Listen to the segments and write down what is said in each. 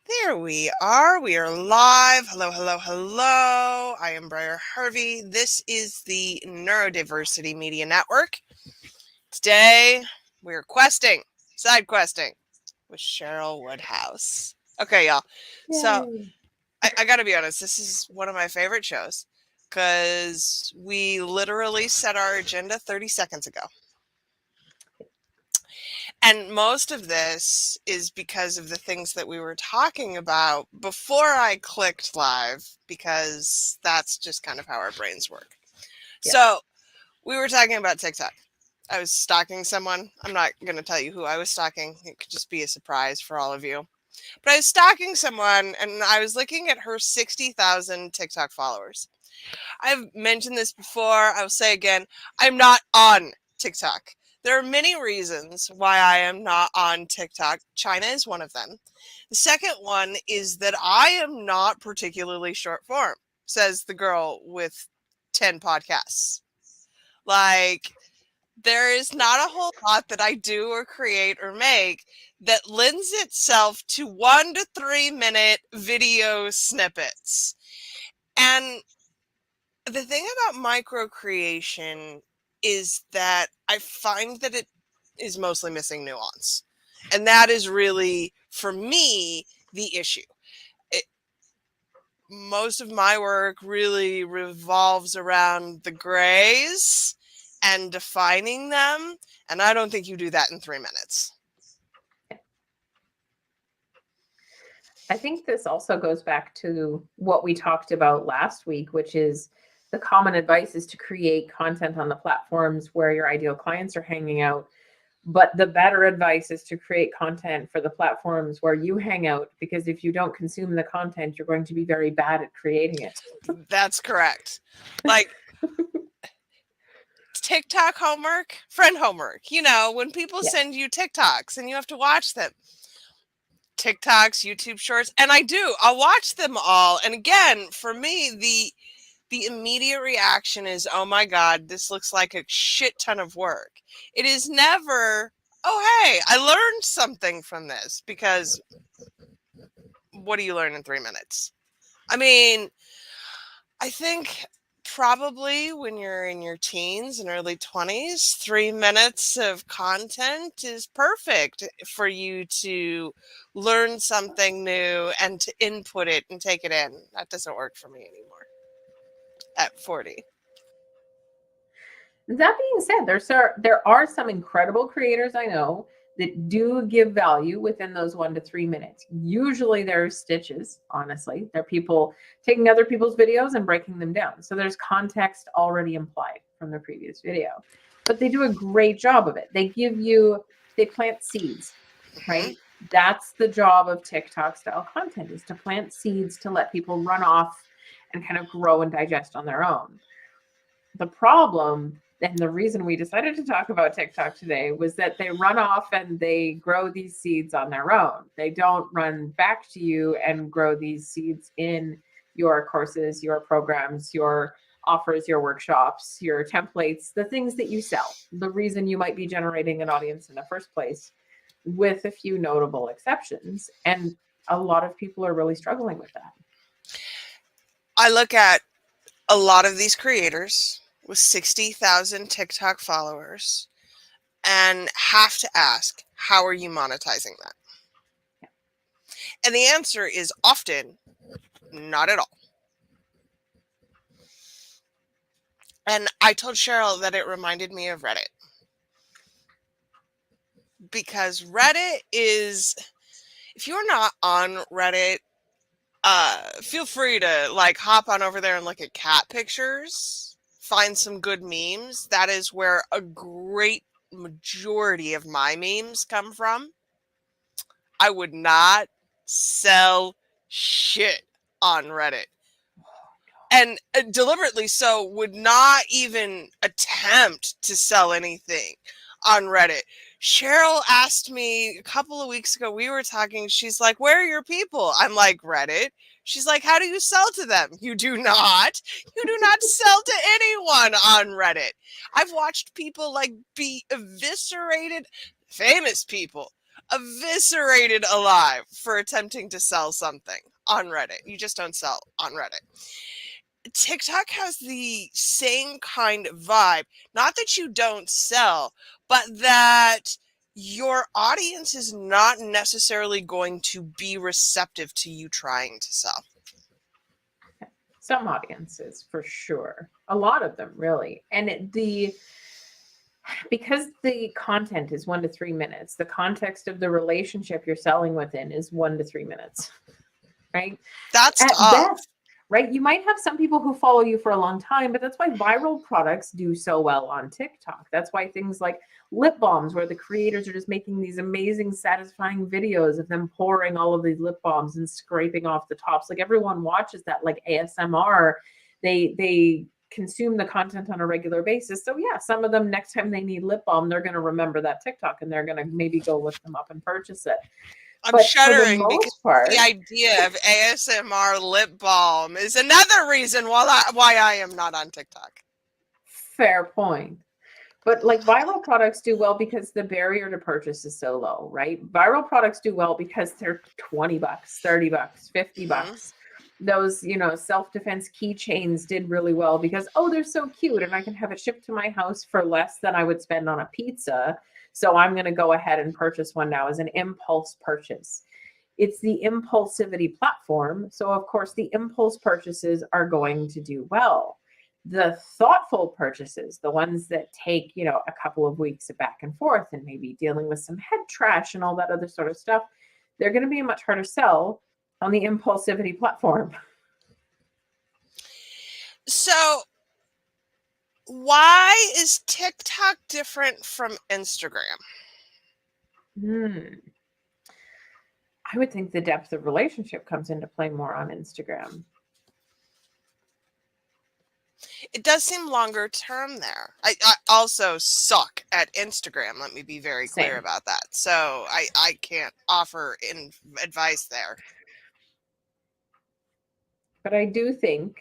There we are. We are live. Hello, hello, hello. I am Briar Harvey. This is the Neurodiversity Media Network. Today, we're side questing with Cheryl Woodhouse. Okay, y'all. So, Yay. I gotta be honest, this is one of my favorite shows because we literally set our agenda 30 seconds ago. And most of this is because of the things that we were talking about before I clicked live, because that's just kind of how our brains work. Yeah. So we were talking about TikTok. I was stalking someone. I'm not going to tell you who I was stalking. It could just be a surprise for all of you. But I was stalking someone and I was looking at her 60,000 TikTok followers. I've mentioned this before. I'll say again, I'm not on TikTok. There are many reasons why I am not on TikTok. China is one of them. The second one is that I am not particularly short form, says the girl with 10 podcasts. Like, there is not a whole lot that I do or create or make that lends itself to 1 to 3 minute video snippets. And the thing about micro creation is that I find that it is mostly missing nuance. And that is really, for me, the issue. Most of my work really revolves around the grays and defining them. And I don't think you do that in 3 minutes. I think this also goes back to what we talked about last week, which is the common advice is to create content on the platforms where your ideal clients are hanging out. But the better advice is to create content for the platforms where you hang out, because if you don't consume the content, you're going to be very bad at creating it. That's correct. Like, TikTok homework, friend homework. You know, when people Yeah. send you TikToks and you have to watch them. TikToks, YouTube shorts, and I'll watch them all. And again, for me, the immediate reaction is, oh my God, this looks like a shit ton of work. It is never, oh hey, I learned something from this, because what do you learn in 3 minutes? I mean, I think probably when you're in your teens and early 20s, 3 minutes of content is perfect for you to learn something new and to input it and take it in. That doesn't work for me anymore at 40. That being said, there are some incredible creators I know that do give value within those 1 to 3 minutes. Usually there's stitches, honestly. They're people taking other people's videos and breaking them down. So there's context already implied from the previous video. But they do a great job of it. They plant seeds, right? That's the job of TikTok style content, is to plant seeds to let people run off and kind of grow and digest on their own. The problem, and the reason we decided to talk about TikTok today, was that they run off and they grow these seeds on their own. They don't run back to you and grow these seeds in your courses, your programs, your offers, your workshops, your templates, the things that you sell, the reason you might be generating an audience in the first place, with a few notable exceptions. And a lot of people are really struggling with that. I look at a lot of these creators with 60,000 TikTok followers and have to ask, how are you monetizing that? Yeah. And the answer is often not at all. And I told Cheryl that it reminded me of Reddit, because Reddit is, if you're not on Reddit, feel free to like hop on over there and look at cat pictures, find some good memes. That is where a great majority of my memes come from. I would not sell shit on Reddit. And deliberately so, would not even attempt to sell anything on Reddit. Cheryl asked me a couple of weeks ago, we were talking, she's like, where are your people? I'm like, Reddit. She's like, how do you sell to them? You do not. You do not sell to anyone on Reddit. I've watched people like be eviscerated, famous people, eviscerated alive for attempting to sell something on Reddit. You just don't sell on Reddit. TikTok has the same kind of vibe. Not that you don't sell, but that your audience is not necessarily going to be receptive to you trying to sell. Some audiences, for sure. A lot of them, really. And because the content is 1 to 3 minutes, the context of the relationship you're selling within is 1 to 3 minutes, right? That's At tough. best, right? You might have some people who follow you for a long time, but that's why viral products do so well on TikTok. That's why things like lip balms, where the creators are just making these amazing, satisfying videos of them pouring all of these lip balms and scraping off the tops. Like everyone watches that, like ASMR. They consume the content on a regular basis. So yeah, some of them, next time they need lip balm, they're going to remember that TikTok and they're going to maybe go look them up and purchase it. I'm But for the shuddering because most part, the idea of ASMR lip balm is another reason why I am not on TikTok. fair point. But like viral products do well because the barrier to purchase is so low, right? Viral products do well because they're 20 bucks, 30 bucks, 50 bucks. Those, self-defense keychains did really well because, oh, they're so cute and I can have it shipped to my house for less than I would spend on a pizza. So I'm going to go ahead and purchase one now as an impulse purchase. It's the impulsivity platform. So of course the impulse purchases are going to do well. The thoughtful purchases, the ones that take, a couple of weeks of back and forth and maybe dealing with some head trash and all that other sort of stuff, they're going to be a much harder sell on the impulsivity platform. So, why is TikTok different from Instagram? I would think the depth of relationship comes into play more on Instagram. It does seem longer term there. I also suck at Instagram. Let me be very clear Same. about that. So I can't offer advice there. But I do think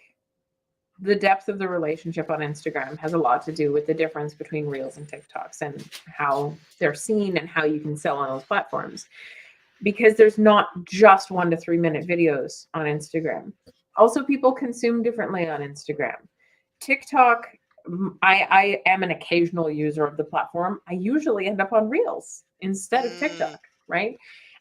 the depth of the relationship on Instagram has a lot to do with the difference between Reels and TikToks and how they're seen and how you can sell on those platforms. Because there's not just 1 to 3 minute videos on Instagram. Also, people consume differently on Instagram. TikTok, I am an occasional user of the platform. I usually end up on Reels instead of TikTok, right?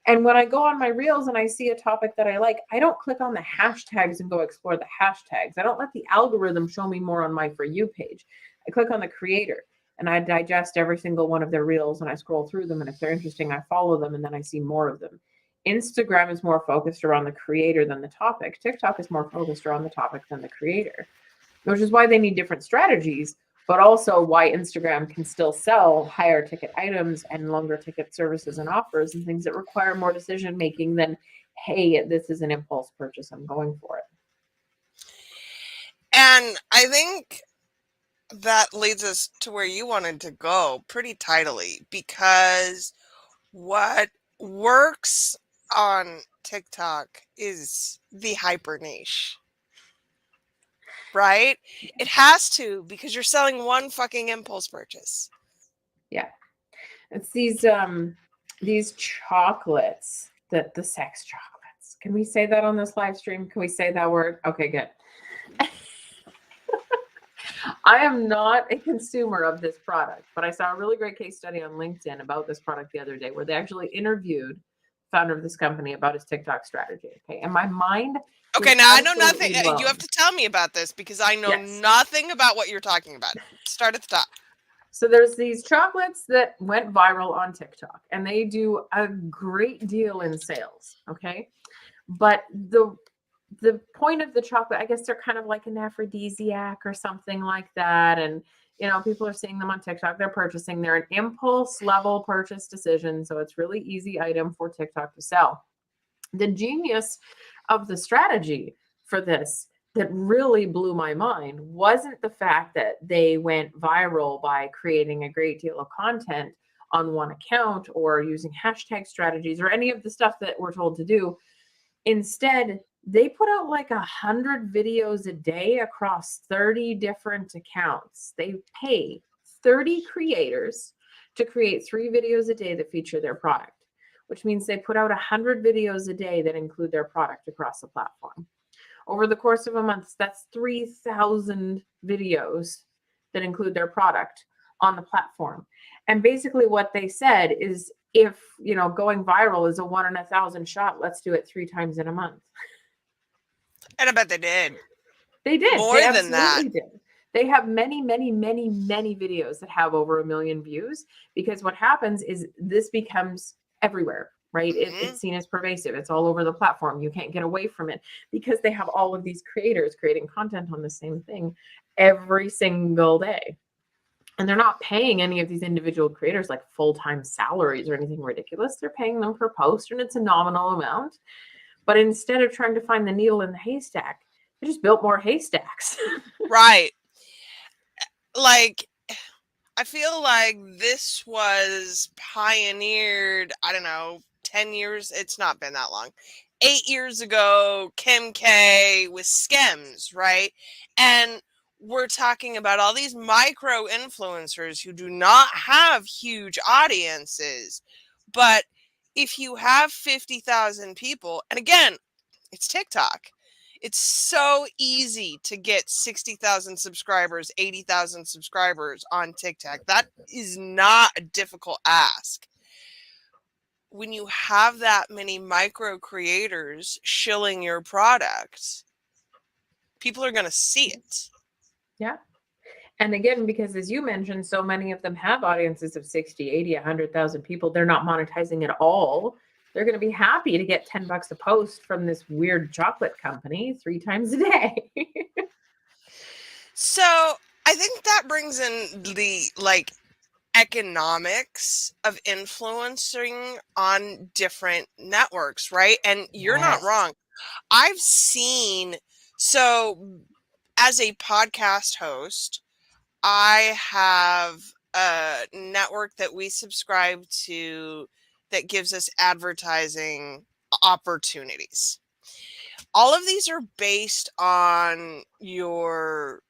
And when I go on my Reels and I see a topic that I like, I don't click on the hashtags and go explore the hashtags. I don't let the algorithm show me more on my For You page. I click on the creator and I digest every single one of their Reels and I scroll through them. And if they're interesting, I follow them and then I see more of them. Instagram is more focused around the creator than the topic. TikTok is more focused around the topic than the creator, which is why they need different strategies, but also why Instagram can still sell higher ticket items and longer ticket services and offers and things that require more decision making than, hey, this is an impulse purchase, I'm going for it. And I think that leads us to where you wanted to go pretty tidily, because what works on TikTok is the hyper niche. Right? It has to, because you're selling one fucking impulse purchase. Yeah. It's these chocolates, the sex chocolates. Can we say that on this live stream? Can we say that word? Okay, good. I am not a consumer of this product, but I saw a really great case study on LinkedIn about this product the other day where they actually interviewed the founder of this company about his TikTok strategy. Okay. And my mind. Okay, now I know nothing. Blown. You have to tell me about this because I know Yes. nothing about what you're talking about. Start at the top. So there's these chocolates that went viral on TikTok and they do a great deal in sales. Okay. But the point of the chocolate, I guess they're kind of like an aphrodisiac or something like that. And, people are seeing them on TikTok. They're purchasing. They're an impulse level purchase decision. So it's really easy item for TikTok to sell. The genius of the strategy for this that really blew my mind wasn't the fact that they went viral by creating a great deal of content on one account or using hashtag strategies or any of the stuff that we're told to do. Instead, they put out like 100 videos a day across 30 different accounts. They pay 30 creators to create 3 videos a day that feature their product, which means they put out 100 videos a day that include their product across the platform. Over the course of a month, that's 3,000 videos that include their product on the platform. And basically what they said is, if, going viral is a 1 in 1,000 shot, let's do it 3 times in a month. And I bet they did. They did. More They than that. absolutely did. They have many, many, many, many videos that have over 1 million views, because what happens is this becomes everywhere, right? It's seen as pervasive. It's all over the platform. You can't get away from it, because they have all of these creators creating content on the same thing every single day. And they're not paying any of these individual creators like full-time salaries or anything ridiculous. They're paying them per post, and it's a nominal amount. But instead of trying to find the needle in the haystack, they just built more haystacks. Right. Like, I feel like this was pioneered, I don't know, 10 years. It's not been that long. 8 years ago, Kim K with Skims, right? And we're talking about all these micro influencers who do not have huge audiences. But if you have 50,000 people, and again, it's TikTok. It's so easy to get 60,000 subscribers, 80,000 subscribers on TikTok. That is not a difficult ask. When you have that many micro creators shilling your product, people are going to see it. Yeah. And again, because as you mentioned, so many of them have audiences of 60, 80, 100,000 people. They're not monetizing at all. They're going to be happy to get $10 a post from this weird chocolate company 3 times a day. So I think that brings in the economics of influencing on different networks, right? And you're not Yes. wrong. I've seen, so as a podcast host, I have a network that we subscribe to that gives us advertising opportunities. All of these are based on for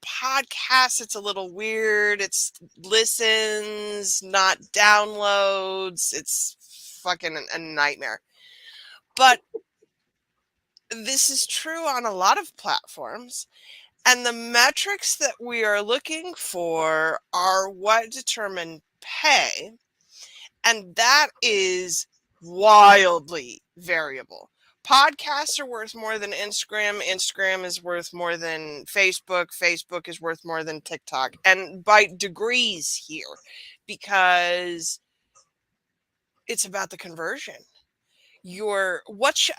podcasts, it's a little weird. It's listens, not downloads. It's fucking a nightmare. But this is true on a lot of platforms. And the metrics that we are looking for are what determine pay. And that is wildly variable. Podcasts are worth more than Instagram. Instagram is worth more than Facebook. Facebook is worth more than TikTok. And by degrees here, because it's about the conversion. What's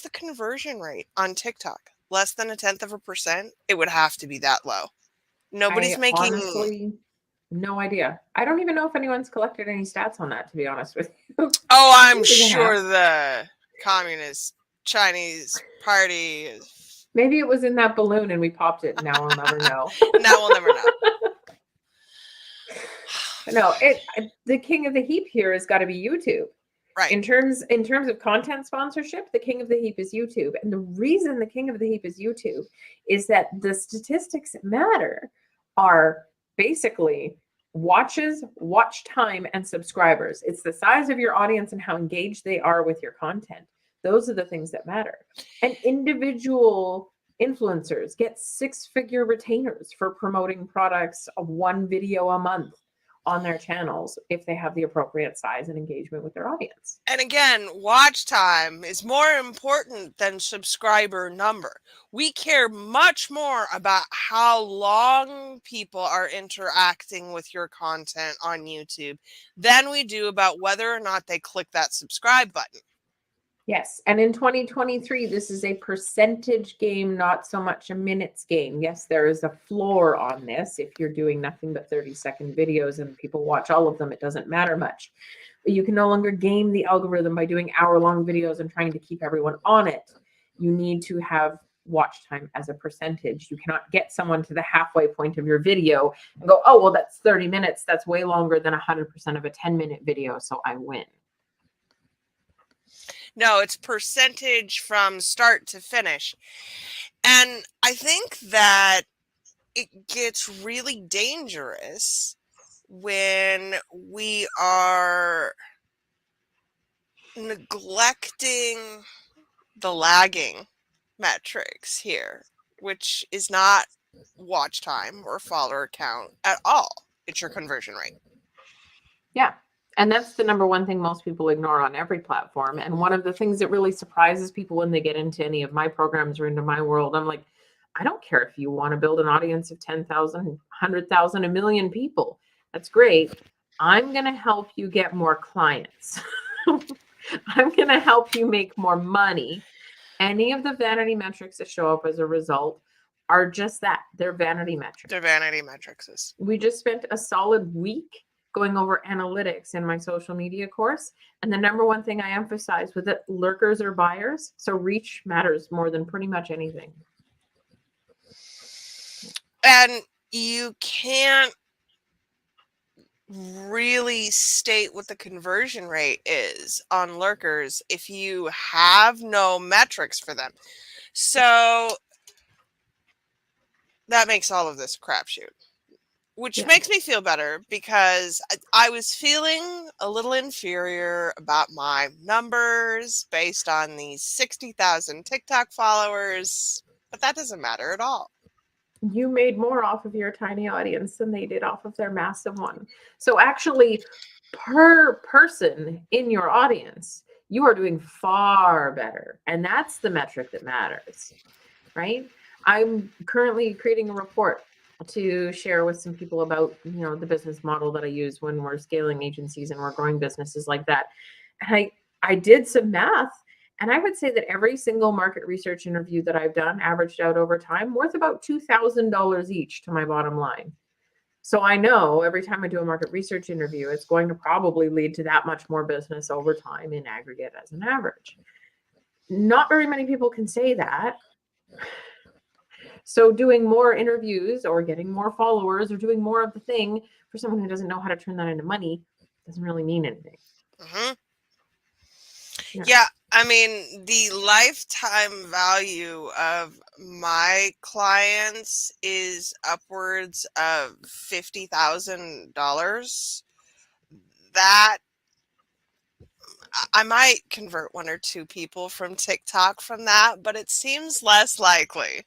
the conversion rate on TikTok? Less than 1/10%? It would have to be that low. Nobody's I making. honestly, no idea. I don't even know if anyone's collected any stats on that, to be honest with you. Oh, I'm Maybe they sure have. the Communist Chinese Party is. Maybe it was in that balloon and we popped it. Now we'll never know. Now we'll never know. No, the king of the heap here has got to be YouTube. Right. In terms of content sponsorship, the king of the heap is YouTube. And the reason the king of the heap is YouTube is that the statistics that matter are basically watches, watch time, and subscribers. It's the size of your audience and how engaged they are with your content. Those are the things that matter. And individual influencers get 6-figure retainers for promoting products of 1 video a month on their channels if they have the appropriate size and engagement with their audience. And again, watch time is more important than subscriber number. We care much more about how long people are interacting with your content on YouTube than we do about whether or not they click that subscribe button. Yes. And in 2023, this is a percentage game, not so much a minutes game. Yes, there is a floor on this. If you're doing nothing but 30-second videos and people watch all of them, it doesn't matter much. But you can no longer game the algorithm by doing hour-long videos and trying to keep everyone on it. You need to have watch time as a percentage. You cannot get someone to the halfway point of your video and go, oh, well, that's 30 minutes. That's way longer than 100% of a 10-minute video, so I win. No, it's percentage from start to finish. And I think that it gets really dangerous when we are neglecting the lagging metrics here, which is not watch time or follower count at all. It's your conversion rate. Yeah. And that's the number one thing most people ignore on every platform. And one of the things that really surprises people when they get into any of my programs or into my world, I'm like, I don't care if you want to build an audience of 10,000, 100,000, a million people. That's great. I'm going to help you get more clients. I'm going to help you make more money. Any of the vanity metrics that show up as a result are just that. They're vanity metrics. They're vanity metrics. We just spent a solid week going over analytics in my social media course. And the number one thing I emphasize with it, lurkers or buyers. So reach matters more than pretty much anything. And you can't really state what the conversion rate is on lurkers if you have no metrics for them. So that makes all of this crapshoot, which makes me feel better because I was feeling a little inferior about my numbers based on these 60,000 TikTok followers, but that doesn't matter at all. You made more off of your tiny audience than they did off of their massive one. So actually, per person in your audience, you are doing far better. And that's the metric that matters, right? I'm currently creating a report to share with some people about, the business model that I use when we're scaling agencies and we're growing businesses like that. And I did some math. And I would say that every single market research interview that I've done averaged out over time worth about $2,000 each to my bottom line. So I know every time I do a market research interview, it's going to probably lead to that much more business over time in aggregate as an average. Not very many people can say that. So doing more interviews or getting more followers or doing more of the thing for someone who doesn't know how to turn that into money doesn't really mean anything. Mm-hmm. Yeah, I mean, the lifetime value of my clients is upwards of $50,000. That I might convert one or two people from TikTok from that, but it seems less likely.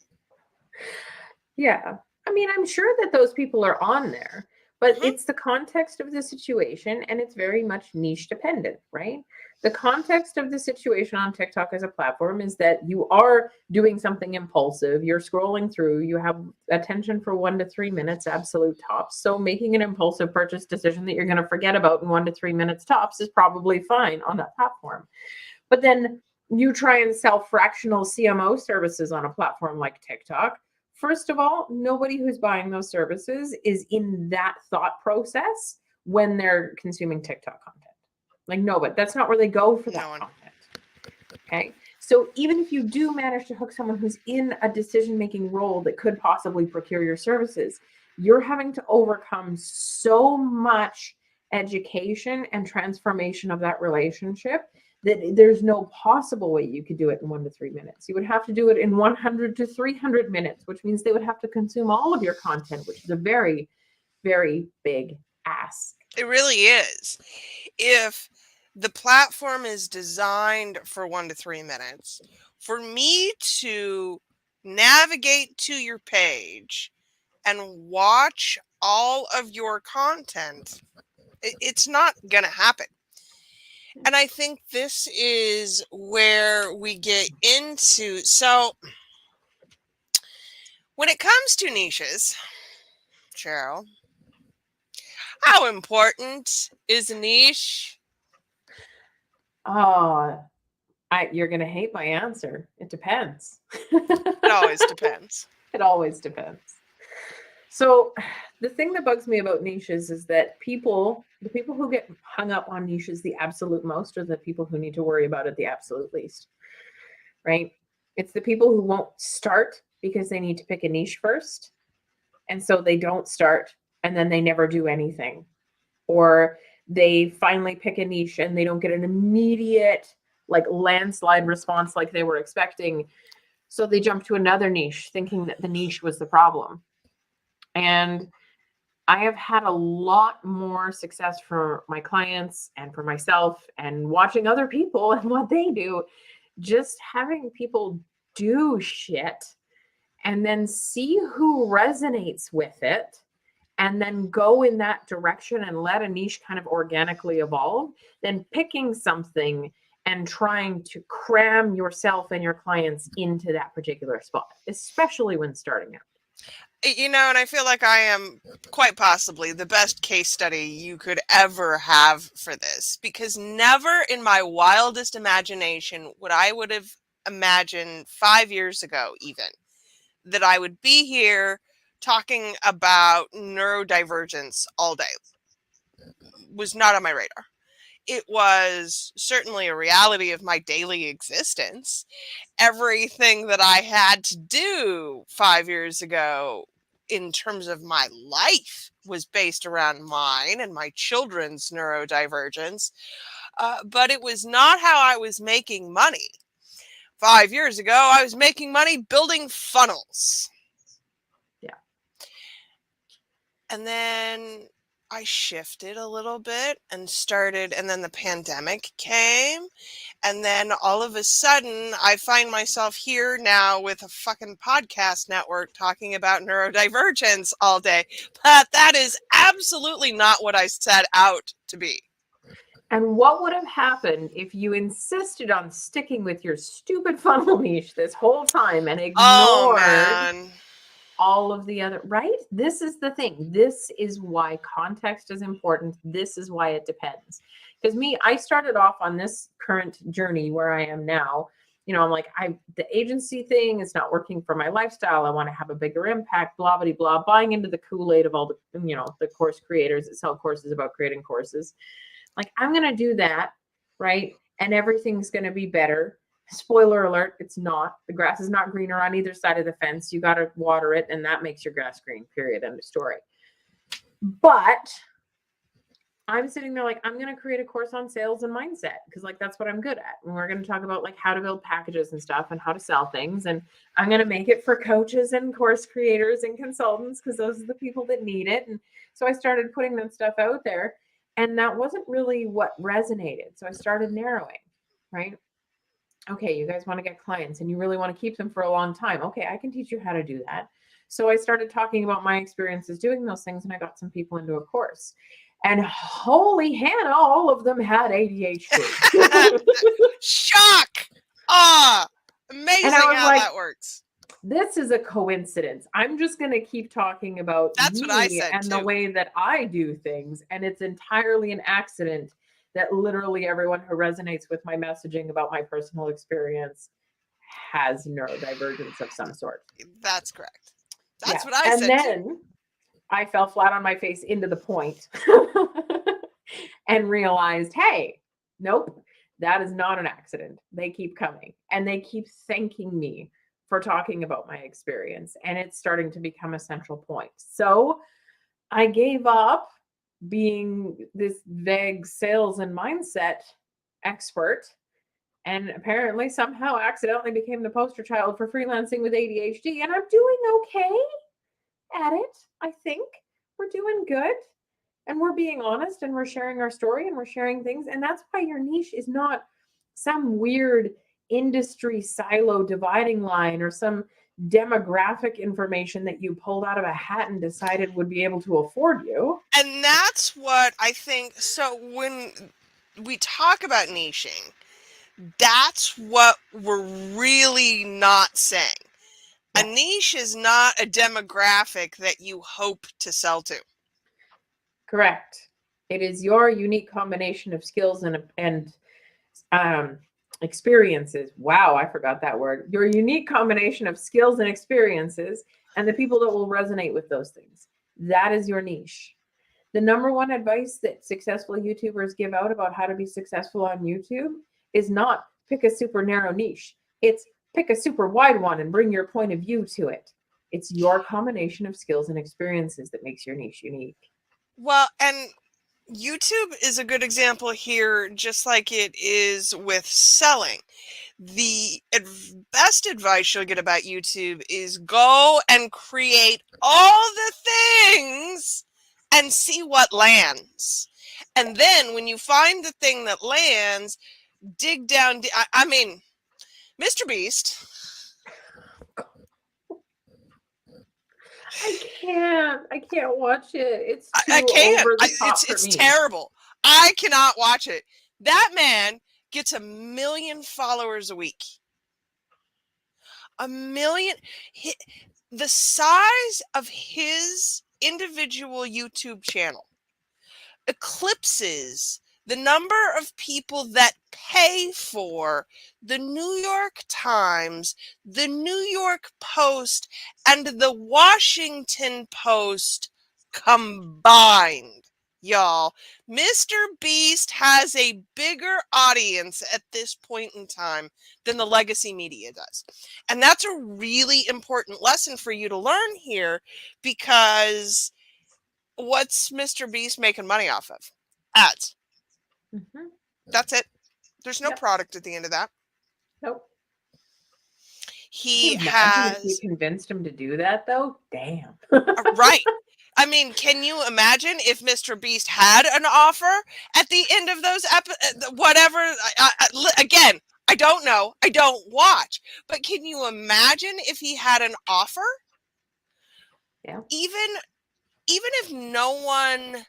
Yeah. I mean, I'm sure that those people are on there, but it's the context of the situation and it's very much niche dependent, right? The context of the situation on TikTok as a platform is that you are doing something impulsive. You're scrolling through, you have attention for 1 to 3 minutes, absolute tops. So making an impulsive purchase decision that you're going to forget about in 1 to 3 minutes tops is probably fine on that platform. But then you try and sell fractional CMO services on a platform like TikTok. First of all, nobody who's buying those services is in that thought process when they're consuming TikTok content. Like, no, but that's not where they go for that content. Okay. So even if you do manage to hook someone who's in a decision-making role that could possibly procure your services, you're having to overcome so much education and transformation of that relationship that there's no possible way you could do it in 1 to 3 minutes. You would have to do it in 100 to 300 minutes, which means they would have to consume all of your content, which is a very, very big ask. It really is. If the platform is designed for 1 to 3 minutes, for me to navigate to your page and watch all of your content, it's not going to happen. And I think this is where we get into. So when it comes to niches, Cheryl, how important is a niche? Oh, you're going to hate my answer. It depends. It always depends. It always depends. So the thing that bugs me about niches is that the people who get hung up on niches the absolute most are the people who need to worry about it the absolute least, right? It's the people who won't start because they need to pick a niche first. And so they don't start and then they never do anything. Or they finally pick a niche and they don't get an immediate like landslide response like they were expecting. So they jump to another niche thinking that the niche was the problem. And I have had a lot more success for my clients and for myself and watching other people and what they do. Just having people do shit and then see who resonates with it and then go in that direction and let a niche kind of organically evolve, then picking something and trying to cram yourself and your clients into that particular spot, especially when starting out. You know, and I feel like I am quite possibly the best case study you could ever have for this, because never in my wildest imagination would have imagined 5 years ago even that I would be here talking about neurodivergence all day. Was not on my radar. It was certainly a reality of my daily existence. Everything that I had to do 5 years ago in terms of my life was based around mine and my children's neurodivergence. But it was not how I was making money. 5 years ago, I was making money building funnels. Yeah. And then I shifted a little bit and then the pandemic came. And then all of a sudden, I find myself here now with a fucking podcast network talking about neurodivergence all day. But that is absolutely not what I set out to be. And what would have happened if you insisted on sticking with your stupid funnel niche this whole time and ignored all of the other, right? This is the thing. This is why context is important. This is why it depends. Because I started off on this current journey where I am now. I'm like, the agency thing is not working for my lifestyle. I want to have a bigger impact, blah, blah, blah, buying into the Kool-Aid of all the, the course creators that sell courses about creating courses. Like, I'm going to do that, right? And everything's going to be better. Spoiler alert, it's not. The grass is not greener on either side of the fence. You got to water it, and that makes your grass green, period, end of story. But I'm sitting there like, I'm going to create a course on sales and mindset because, like, that's what I'm good at. And we're going to talk about, like, how to build packages and stuff and how to sell things. And I'm going to make it for coaches and course creators and consultants because those are the people that need it. And so I started putting that stuff out there, and that wasn't really what resonated. So I started narrowing, right? Okay, you guys want to get clients and you really want to keep them for a long time. Okay, I can teach you how to do that. So I started talking about my experiences doing those things, and I got some people into a course. And holy Hannah, all of them had ADHD. Shock! Amazing how that works. This is a coincidence. I'm just going to keep talking about me and the way that I do things. And it's entirely an accident that literally everyone who resonates with my messaging about my personal experience has neurodivergence of some sort. That's correct. That's what I said. And then I fell flat on my face into the point and realized, hey, nope, that is not an accident. They keep coming and they keep thanking me for talking about my experience. And it's starting to become a central point. So I gave up being this vague sales and mindset expert, and apparently somehow accidentally became the poster child for freelancing with ADHD. And I'm doing okay at it. I think we're doing good, and we're being honest, and we're sharing our story, and we're sharing things. And that's why your niche is not some weird industry silo dividing line or some demographic information that you pulled out of a hat and decided would be able to afford you. And that's what I think. So when we talk about niching, that's what we're really not saying. A niche is not a demographic that you hope to sell to. Correct. It is your unique combination of skills and experiences. Wow, I forgot that word. Your unique combination of skills and experiences and the people that will resonate with those things. That is your niche. The number one advice that successful YouTubers give out about how to be successful on YouTube is not pick a super narrow niche. It's pick a super wide one and bring your point of view to it. It's your combination of skills and experiences that makes your niche unique. Well, and YouTube is a good example here, just like it is with selling. The best advice you'll get about YouTube is go and create all the things and see what lands. And then when you find the thing that lands, dig down. I mean, Mr. Beast. I can't watch it. It's I too can't. over the top for It's me. terrible. I cannot watch it. That man gets 1 million followers a week. 1 million. The size of his individual YouTube channel eclipses the number of people that pay for the New York Times, the New York Post, and the Washington Post combined. Y'all, Mr. Beast has a bigger audience at this point in time than the legacy media does. And that's a really important lesson for you to learn here, because what's Mr. Beast making money off of? Ads. Mm-hmm. That's it. There's no product at the end of that. Nope. He Can you imagine if you has convinced him to do that, though? Damn. right. I mean, can you imagine if Mr. Beast had an offer at the end of those whatever? Again, I don't know. I don't watch. But can you imagine if he had an offer? Yeah. Even if no one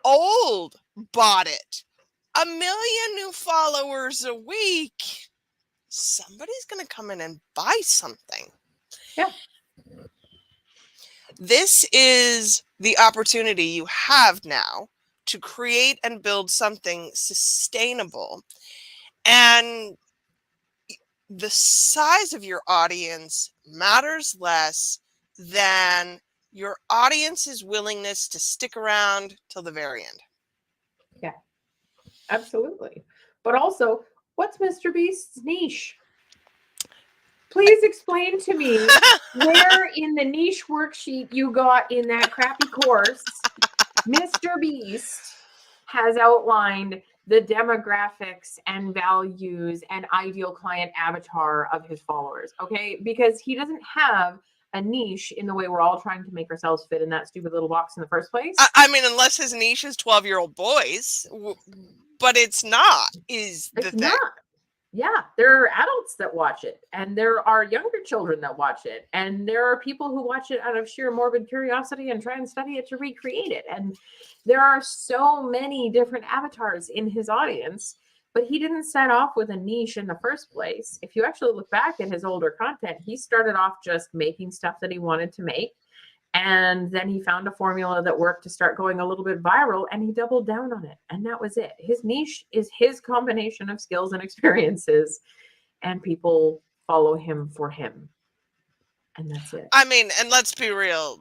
old bought it, 1 million new followers a week, somebody's going to come in and buy something. Yeah. This is the opportunity you have now to create and build something sustainable. And the size of your audience matters less than your audience's willingness to stick around till the very end. Yeah. Absolutely. But also, what's Mr. Beast's niche? Please explain to me where in the niche worksheet you got in that crappy course Mr. Beast has outlined the demographics and values and ideal client avatar of his followers. Okay. Because he doesn't have a niche in the way we're all trying to make ourselves fit in that stupid little box in the first place. I mean, unless his niche is 12-year-old boys, but it's not, is the thing. Not. Yeah, there are adults that watch it, and there are younger children that watch it, and there are people who watch it out of sheer morbid curiosity and try and study it to recreate it. And there are so many different avatars in his audience, but he didn't set off with a niche in the first place. If you actually look back at his older content, he started off just making stuff that he wanted to make. And then he found a formula that worked to start going a little bit viral, and he doubled down on it. And that was it. His niche is his combination of skills and experiences, and people follow him for him. And that's it. I mean, and let's be real.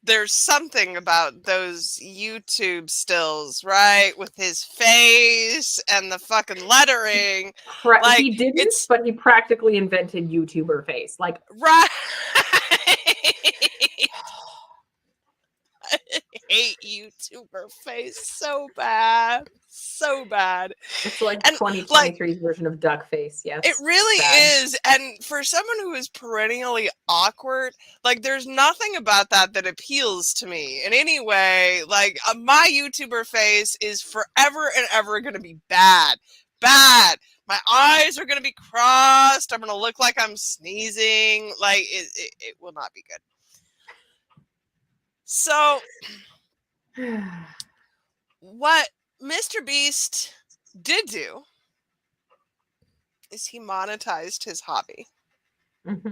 There's something about those YouTube stills, right? With his face and the fucking lettering. Like, he didn't, but he practically invented YouTuber face. Like, right. I hate YouTuber face so bad. So bad. It's like 2023's version of duck face. Yes. It really is. And for someone who is perennially awkward, like, there's nothing about that appeals to me in any way. Like, my YouTuber face is forever and ever going to be bad. Bad. My eyes are going to be crossed. I'm going to look like I'm sneezing. Like, it will not be good. So, what Mr. Beast did do is he monetized his hobby. Mm-hmm.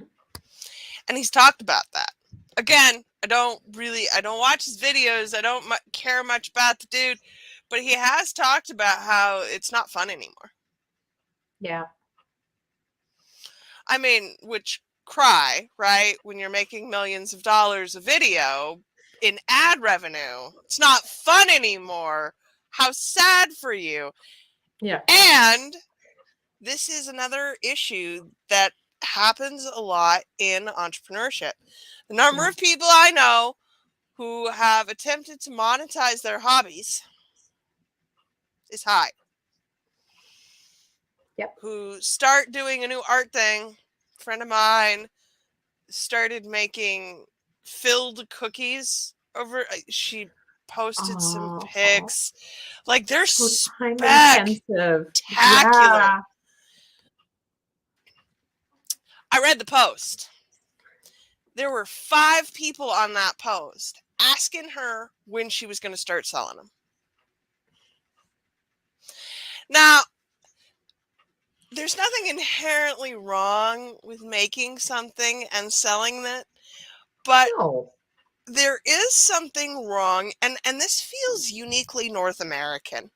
And he's talked about that. Again, I don't watch his videos. I don't care much about the dude, but he has talked about how it's not fun anymore. Yeah. I mean, which cry, right? When you're making millions of dollars a video in ad revenue, it's not fun anymore. How sad for you. Yeah. And this is another issue that happens a lot in entrepreneurship. The number of people I know who have attempted to monetize their hobbies is high. Yep. Who start doing a new art thing. A friend of mine started making filled cookies she posted some Oh, pics. Like, they're so time spectacular. intensive. Yeah. I read the post. There were 5 people on that post asking her when she was going to start selling them. Now, there's nothing inherently wrong with making something and selling it, but No. there is something wrong, and this feels uniquely North American,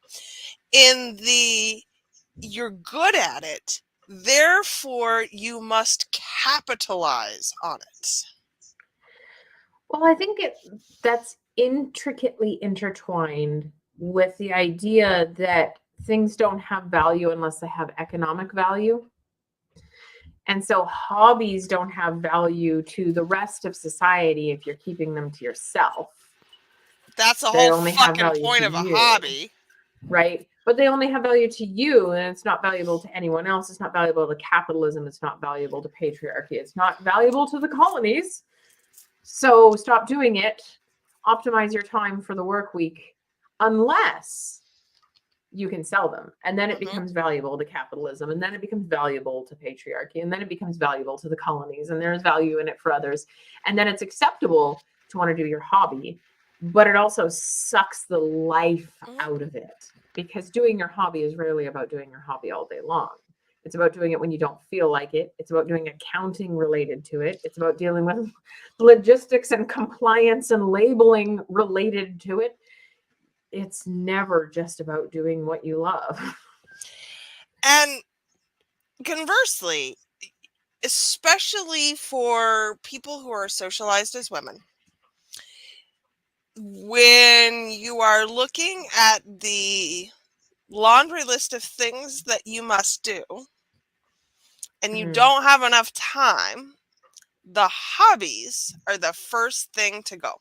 in the you're good at it, therefore you must capitalize on it. Well, I think that's intricately intertwined with the idea that things don't have value unless they have economic value. And so hobbies don't have value to the rest of society if you're keeping them to yourself. That's the They whole only have fucking value point to of a you, hobby. right? But they only have value to you, and it's not valuable to anyone else. It's not valuable to capitalism. It's not valuable to patriarchy. It's not valuable to the colonies. So stop doing it. Optimize your time for the work week, unless you can sell them. And then it Mm-hmm. becomes valuable to capitalism. And then it becomes valuable to patriarchy. And then it becomes valuable to the colonies. And there's value in it for others. And then it's acceptable to want to do your hobby. But it also sucks the life out of it, because doing your hobby is rarely about doing your hobby all day long. It's about doing it when you don't feel like it. It's about doing accounting related to it. It's about dealing with logistics and compliance and labeling related to it. It's never just about doing what you love. And conversely, especially for people who are socialized as women, when you are looking at the laundry list of things that you must do and you don't have enough time, the hobbies are the first thing to go.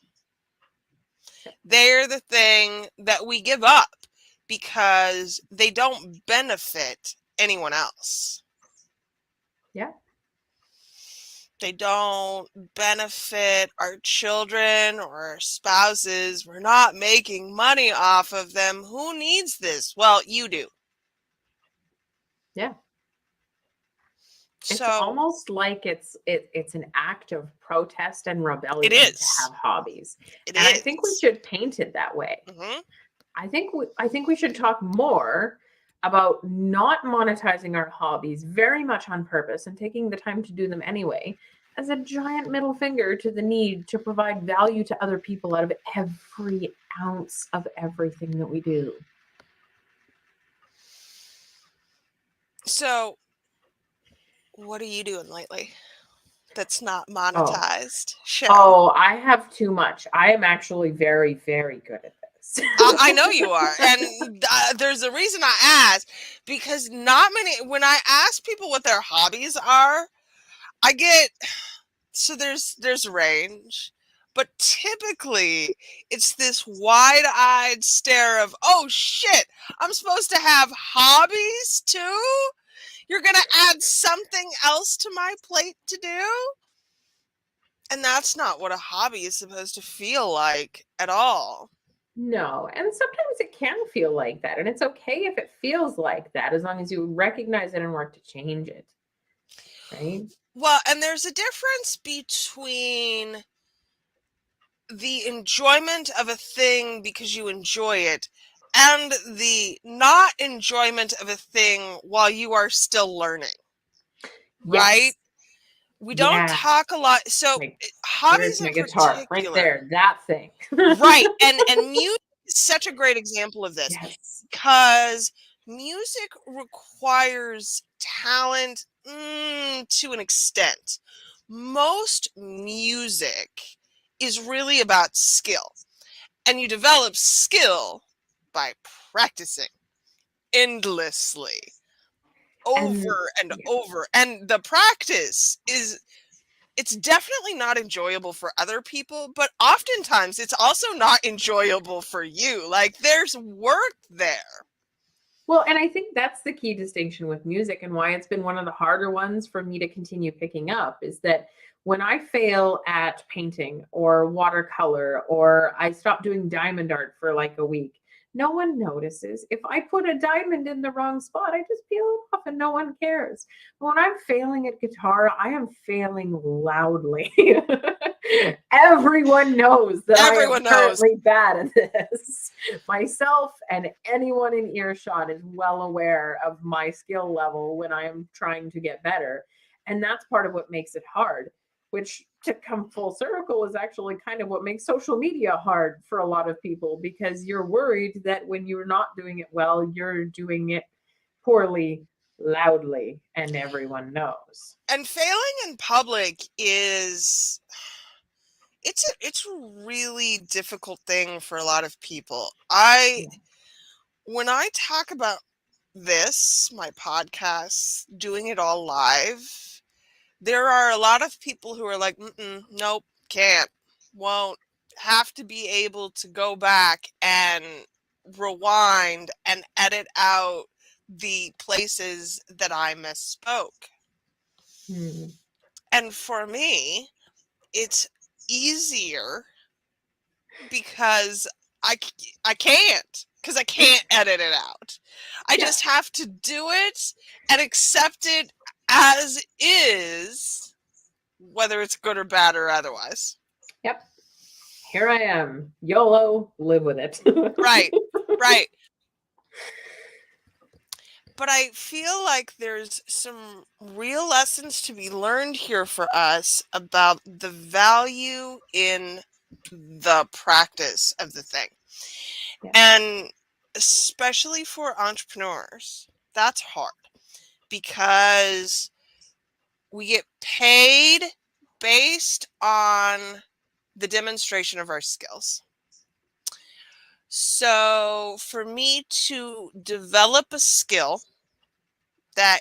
They're the thing that we give up because they don't benefit anyone else. Yeah. They don't benefit our children or our spouses. We're not making money off of them. Who needs this? Well, you do. Yeah. It's So almost like it's an act of protest and rebellion it to is. have hobbies. It And I think we is. should paint it that way. Mm-hmm. I think we should talk more about not monetizing our hobbies very much on purpose and taking the time to do them anyway, as a giant middle finger to the need to provide value to other people out of every ounce of everything that we do. So, what are you doing lately that's not Oh, monetized, Cheryl? oh, I have too much. I am actually very, very good at this. I know you are, and there's a reason I ask, because not many. When I ask people what their hobbies are, I get there's range, but typically it's this wide-eyed stare of, oh shit, I'm supposed to have hobbies too? You're gonna add something else to my plate to do? And that's not what a hobby is supposed to feel like at all. No, and sometimes it can feel like that, and it's okay if it feels like that, as long as you recognize it and work to change it, right? Well, and there's a difference between the enjoyment of a thing because you enjoy it and the not enjoyment of a thing while you are still learning, right? Yes. We don't Yeah. talk a lot. So Like, where's hobbies my in guitar? Right particular, there, that thing. right? And music is such a great example of this, Yes. because music requires talent to an extent. Most music is really about skill, and you develop skill by practicing endlessly And over and yeah. over. And the practice it's definitely not enjoyable for other people, but oftentimes it's also not enjoyable for you. Like, there's work there. Well, and I think that's the key distinction with music and why it's been one of the harder ones for me to continue picking up is that when I fail at painting or watercolor or I stop doing diamond art for like a week, no one notices. If I put a diamond in the wrong spot, I just peel it off and no one cares. When I'm failing at guitar, I am failing loudly. Everyone knows that I am Everyone knows. currently bad at this. Myself and anyone in earshot is well aware of my skill level when I am trying to get better. And that's part of what makes it hard, which to come full circle is actually kind of what makes social media hard for a lot of people because you're worried that when you're not doing it well, you're doing it poorly, loudly, and everyone knows. And failing in public is it's a really difficult thing for a lot of people. Yeah. When I talk about this, my podcast, doing it all live, there are a lot of people who are like, nope, can't, won't, have to be able to go back and rewind and edit out the places that I misspoke. Hmm. And for me, it's easier because I can't because I can't edit it out. I Yeah. just have to do it and accept it as is, whether it's good or bad or otherwise. Yep. Here I am. YOLO, live with it. Right, right. But I feel like there's some real lessons to be learned here for us about the value in the practice of the thing. Yeah. And especially for entrepreneurs, that's hard because we get paid based on the demonstration of our skills. So for me to develop a skill that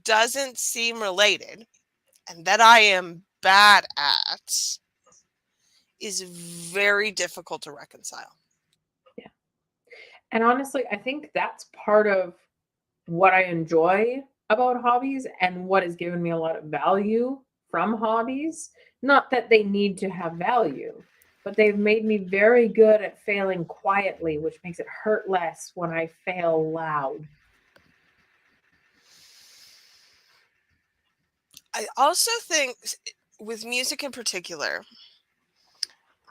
doesn't seem related and that I am bad at is very difficult to reconcile. Yeah. And honestly, I think that's part of what I enjoy about hobbies and what has given me a lot of value from hobbies. Not that they need to have value, but they've made me very good at failing quietly, which makes it hurt less when I fail loud. I also think with music in particular,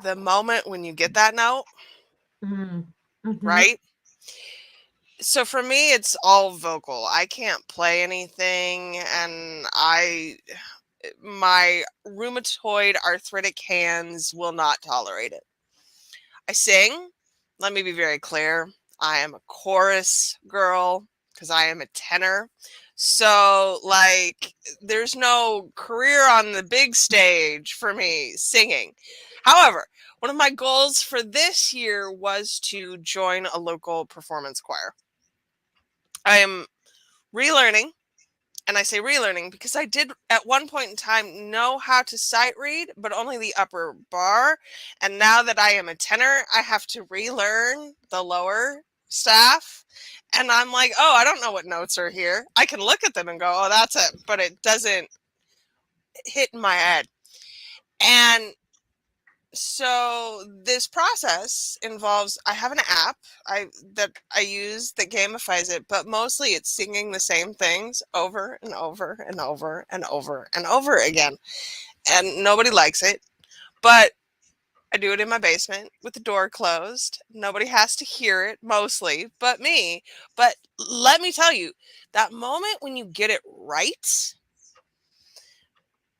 the moment when you get that note, Mm. Hmm. right? So for me, it's all vocal. I can't play anything, and my rheumatoid arthritic hands will not tolerate it. I sing. Let me be very clear. I am a chorus girl because I am a tenor. So, like, there's no career on the big stage for me singing. However, one of my goals for this year was to join a local performance choir. I am relearning, and I say relearning because I did at one point in time know how to sight read, but only the upper bar. And now that I am a tenor, I have to relearn the lower staff. And I'm like, oh, I don't know what notes are here. I can look at them and go, oh, that's it. But it doesn't hit in my head. And so this process involves I have an app that I use that gamifies it, but mostly it's singing the same things over and over and over and over and over again. And nobody likes it, but I do it in my basement with the door closed. Nobody has to hear it mostly but me. But let me tell you, that moment when you get it right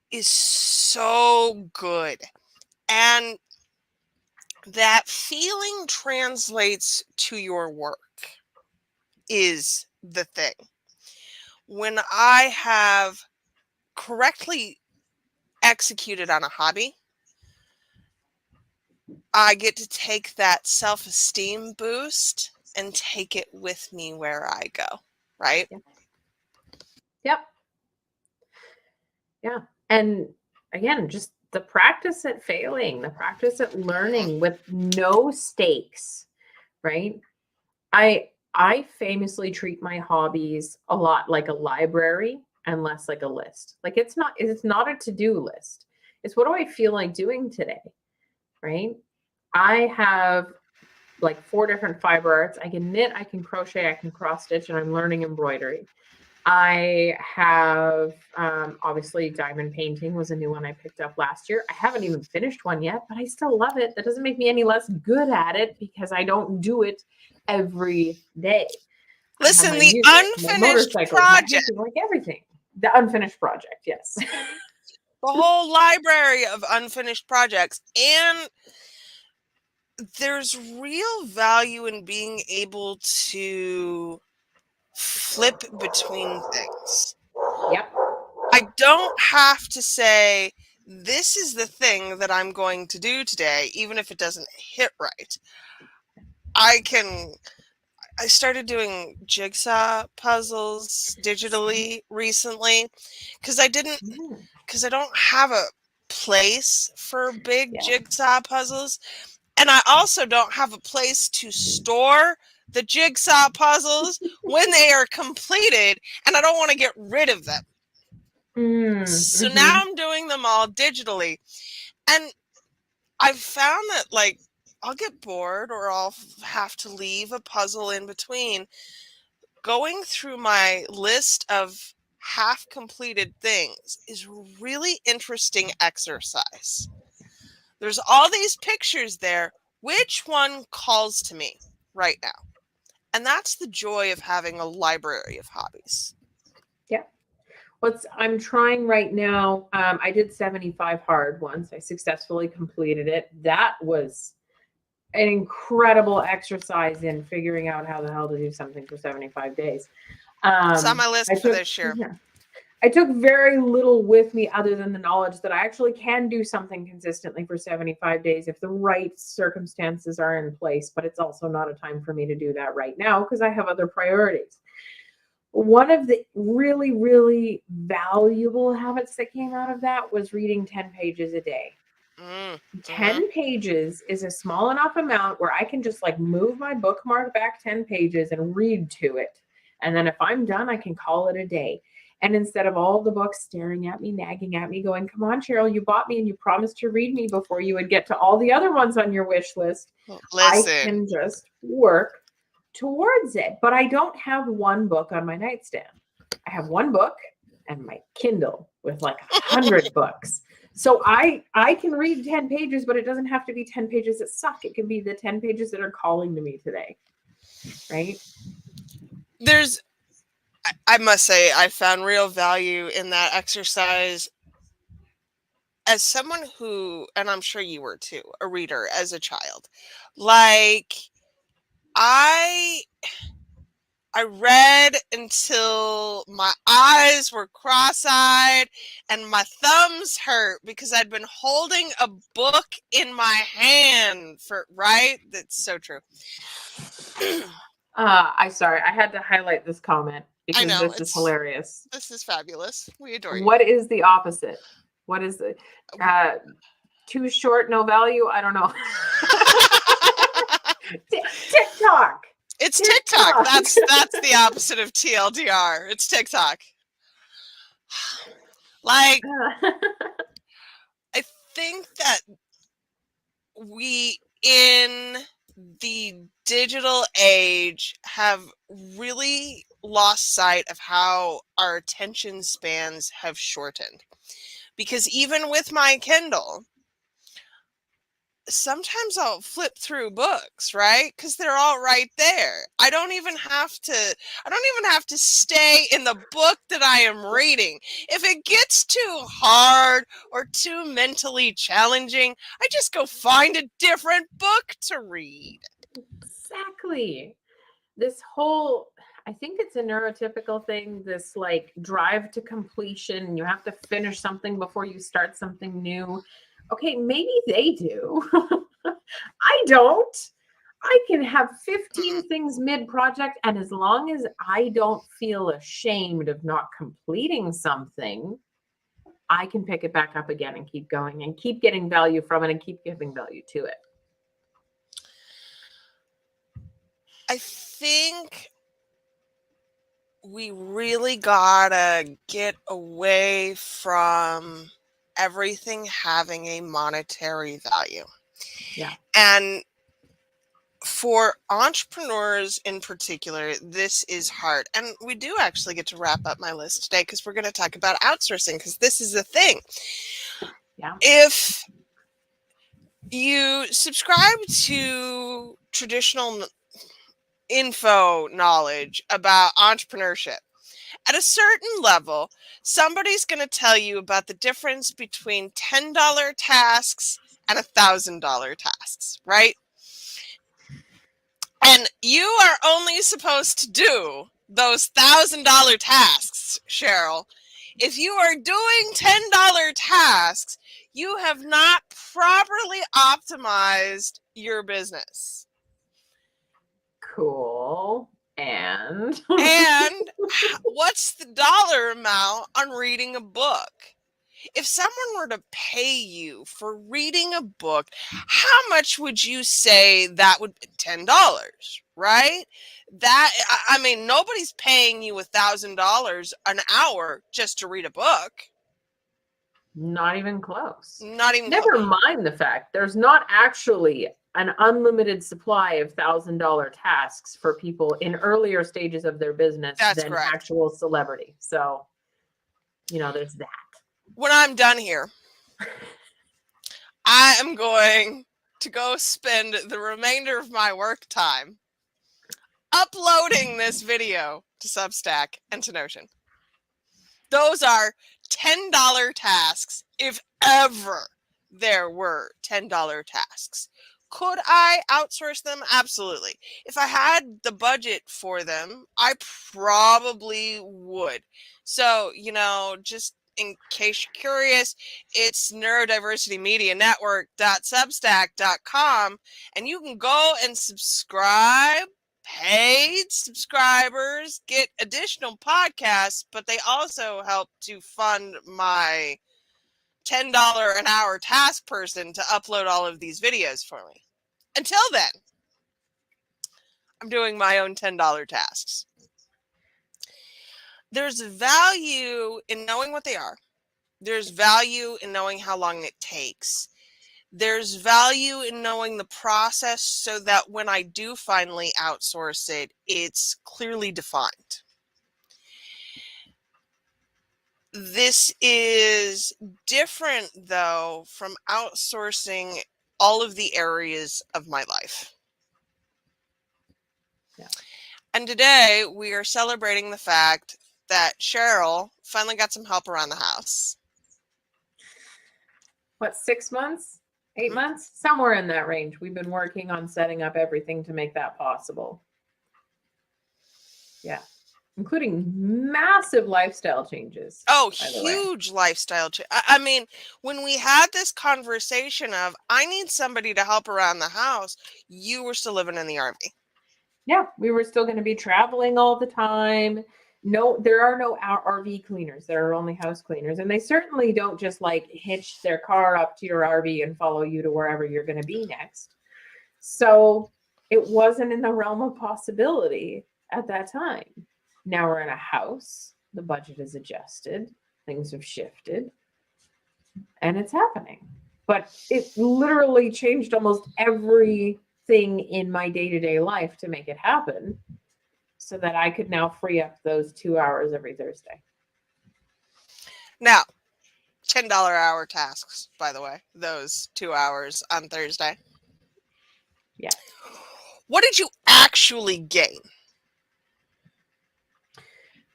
is so good. And that feeling translates to your work is the thing. When I have correctly executed on a hobby, I get to take that self-esteem boost and take it with me where I go, right? Yep. Yep. Yeah. And again, just the practice at failing, the practice at learning with no stakes, right? I I famously treat my hobbies a lot like a library and less like a list. Like it's not a to-do list. It's what do I feel like doing today, right? I have like 4 different fiber arts. I can knit, I can crochet, I can cross stitch, and I'm learning embroidery. I have obviously diamond painting was a new one I picked up last year. I haven't even finished one yet, but I still love it. That doesn't make me any less good at it because I don't do it every day. I have Listen, my the music, my unfinished motorcycles, my project, hiking, like everything. The unfinished project, yes. the whole library of unfinished projects. And there's real value in being able to flip between things. Yep. I don't have to say, this is the thing that I'm going to do today, even if it doesn't hit right. I started doing jigsaw puzzles digitally recently because Mm, I don't have a place for big yeah. jigsaw puzzles. And I also don't have a place to store the jigsaw puzzles when they are completed, and I don't want to get rid of them. So now Mm-hmm. I'm doing them all digitally. And I've found that, like, I'll get bored or I'll have to leave a puzzle in between. Going through my list of half completed things is really interesting exercise. There's all these pictures there. Which one calls to me right now? And that's the joy of having a library of hobbies. Yeah. I'm trying right now. I did 75 hard once. I successfully completed it. That was an incredible exercise in figuring out how the hell to do something for 75 days. It's on Um, my I list for took this year. yeah, I took very little with me other than the knowledge that I actually can do something consistently for 75 days if the right circumstances are in place, but it's also not a time for me to do that right now because I have other priorities. One of the really, really valuable habits that came out of that was reading 10 pages a day. Mm-hmm. 10 pages is a small enough amount where I can just like move my bookmark back 10 pages and read to it. And then if I'm done, I can call it a day. And instead of all the books staring at me, nagging at me, going, come on, Cheryl, you bought me and you promised to read me before you would get to all the other ones on your wish list, I Listen, can just work towards it. But I don't have one book on my nightstand. I have one book and my Kindle with like 100 books. So I can read 10 pages, but it doesn't have to be 10 pages that suck. It can be the 10 pages that are calling to me today. Right? there's, I must say, I found real value in that exercise as someone who, and I'm sure you were too, a reader as a child. Like, I I read until my eyes were cross-eyed and my thumbs hurt because I'd been holding a book in my hand for, right? That's so true. I had to highlight this comment I because know, this is it's hilarious. this is fabulous. We adore you. What is the opposite? What is the too short, no value? I don't know. TikTok. It's TikTok. TikTok. That's the opposite of TLDR. It's TikTok. Like, I think that we in the digital age have really lost sight of how our attention spans have shortened. Because even with my Kindle, sometimes I'll flip through books, right? Because they're all right there. I don't even have to stay in the book that I am reading. If it gets too hard or too mentally challenging, I just go find a different book to read. Exactly. This whole, I think it's a neurotypical thing, this like drive to completion. You have to finish something before you start something new. Okay, maybe they do. I don't. I can have 15 Mm-mm. things mid project, and as long as I don't feel ashamed of not completing something, I can pick it back up again and keep going and keep getting value from it and keep giving value to it. I think we really gotta get away from everything having a monetary value. Yeah. And for entrepreneurs in particular, this is hard. And we do actually get to wrap up my list today because we're going to talk about outsourcing, because this is the thing. Yeah. If you subscribe to traditional info knowledge about entrepreneurship, at a certain level, somebody's going to tell you about the difference between $10 tasks and $1,000 tasks, right? And you are only supposed to do those $1,000 tasks, Cheryl. If you are doing $10 tasks, you have not properly optimized your business. Cool. And And what's the dollar amount on reading a book? If someone were to pay you for reading a book, how much would you say that would be? $10, right? I mean, nobody's paying you $1,000 an hour just to read a book. not even close. Not even Never close. mind the fact there's not actually an unlimited supply of $1,000 tasks for people in earlier stages of their business That's than correct. actual celebrity. So, there's that. When I'm done here, I am going to go spend the remainder of my work time uploading this video to Substack and to Notion. Those are $10 tasks, if ever there were $10 tasks. Could I outsource them? Absolutely. If I had the budget for them, I probably would. So, just in case you're curious, it's neurodiversitymedianetwork.substack.com, and you can go and subscribe. Paid subscribers get additional podcasts, but they also help to fund my $10 an hour task person to upload all of these videos for me. Until then, I'm doing my own $10 tasks. There's value in knowing what they are. There's value in knowing how long it takes. There's value in knowing the process so that when I do finally outsource it, it's clearly defined. This is different, though, from outsourcing all of the areas of my life. Yeah. And today we are celebrating the fact that Cheryl finally got some help around the house. What, 6 months? 8 months? Somewhere in that range. We've been working on setting up everything to make that possible. Yeah. Including massive lifestyle changes. Oh, huge lifestyle change. I mean, when we had this conversation of, I need somebody to help around the house, you were still living in the RV. Yeah, we were still going to be traveling all the time. No, there are no RV cleaners. There are only house cleaners. And they certainly don't just hitch their car up to your RV and follow you to wherever you're going to be next. So it wasn't in the realm of possibility at that time. Now we're in a house. The budget is adjusted. Things have shifted. And it's happening. But it literally changed almost everything in my day-to-day life to make it happen, so that I could now free up those 2 hours every Thursday. Now, $10 hour tasks, by the way, those 2 hours on Thursday. Yeah. What did you actually gain?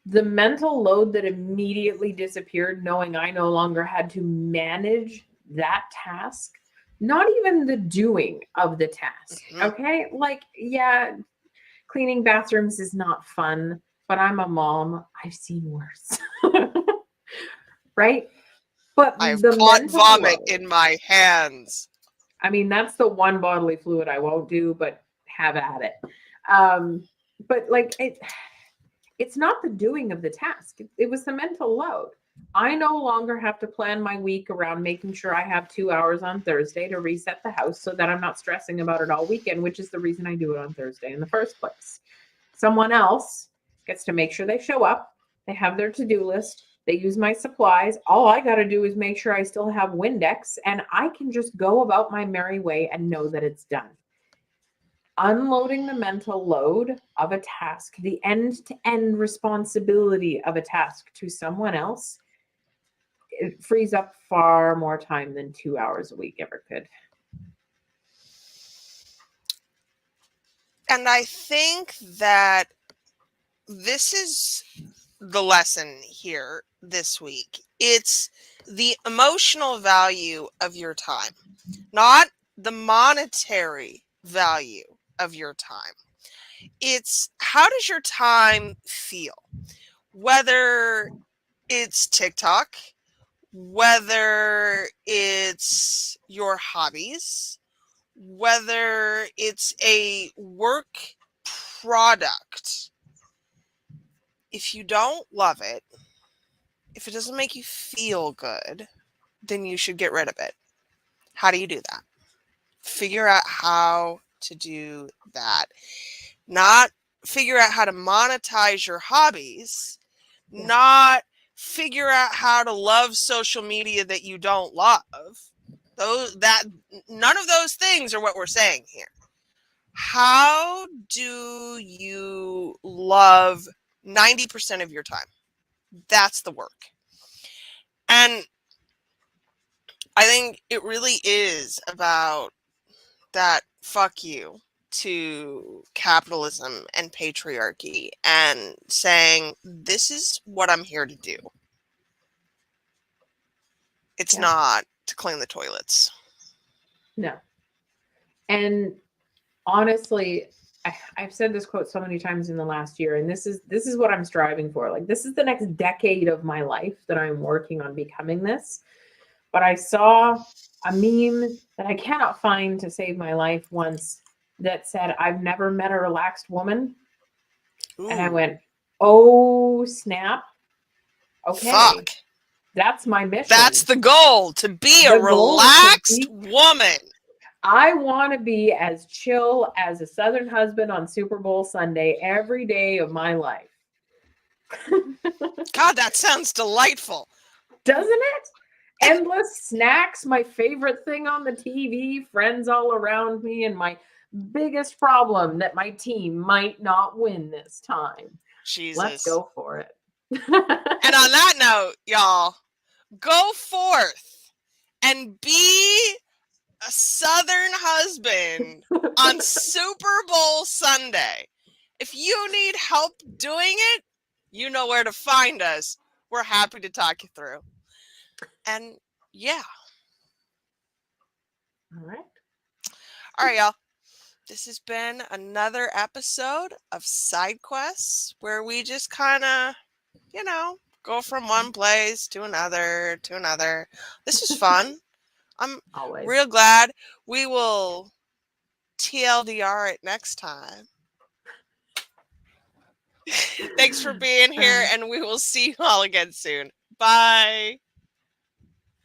The mental load that immediately disappeared, knowing I no longer had to manage that task, not even the doing of the task. Mm-hmm. Okay. Cleaning bathrooms is not fun, but I'm a mom. I've seen worse. Right? But I've the caught mental vomit load, in my hands. I mean, that's the one bodily fluid I won't do, but have at it. But it's not the doing of the task. It was the mental load. I no longer have to plan my week around making sure I have 2 hours on Thursday to reset the house so that I'm not stressing about it all weekend, which is the reason I do it on Thursday in the first place. Someone else gets to make sure they show up, they have their to do list, they use my supplies. All I got to do is make sure I still have Windex, and I can just go about my merry way and know that it's done. Unloading the mental load of a task, the end to end responsibility of a task to someone else, it frees up far more time than 2 hours a week ever could. And I think that this is the lesson here this week. It's the emotional value of your time, not the monetary value of your time. It's how does your time feel? Whether it's TikTok, whether it's your hobbies, whether it's a work product. If you don't love it, if it doesn't make you feel good, then you should get rid of it. How do you do that? Figure out how to do that. Not figure out how to monetize your hobbies, not figure out how to love social media that you don't love. None of those things are what we're saying here. How do you love 90% of your time? That's the work. And I think it really is about that fuck you to capitalism and patriarchy and saying, this is what I'm here to do. It's not to clean the toilets. No. And honestly, I've said this quote so many times in the last year, and this is what I'm striving for. Like, this is the next decade of my life that I'm working on becoming this. But I saw a meme that I cannot find to save my life once that said, I've never met a relaxed woman. Ooh. And I went, oh, snap. Okay. Fuck. That's my mission. That's the goal, to be a relaxed woman. I want to be as chill as a Southern husband on Super Bowl Sunday every day of my life. God, that sounds delightful. Doesn't it? Endless snacks, my favorite thing on the TV, friends all around me, and my biggest problem that my team might not win this time. Jesus. Let's go for it. And on that note, y'all, go forth and be a Southern husband on Super Bowl Sunday. If you need help doing it, you know where to find us. We're happy to talk you through. And yeah. All right, y'all. This has been another episode of Side Quests, where we just kind of, go from one place to another to another. This is fun. I'm real glad. We will TLDR it next time. Thanks for being here, and we will see you all again soon. Bye.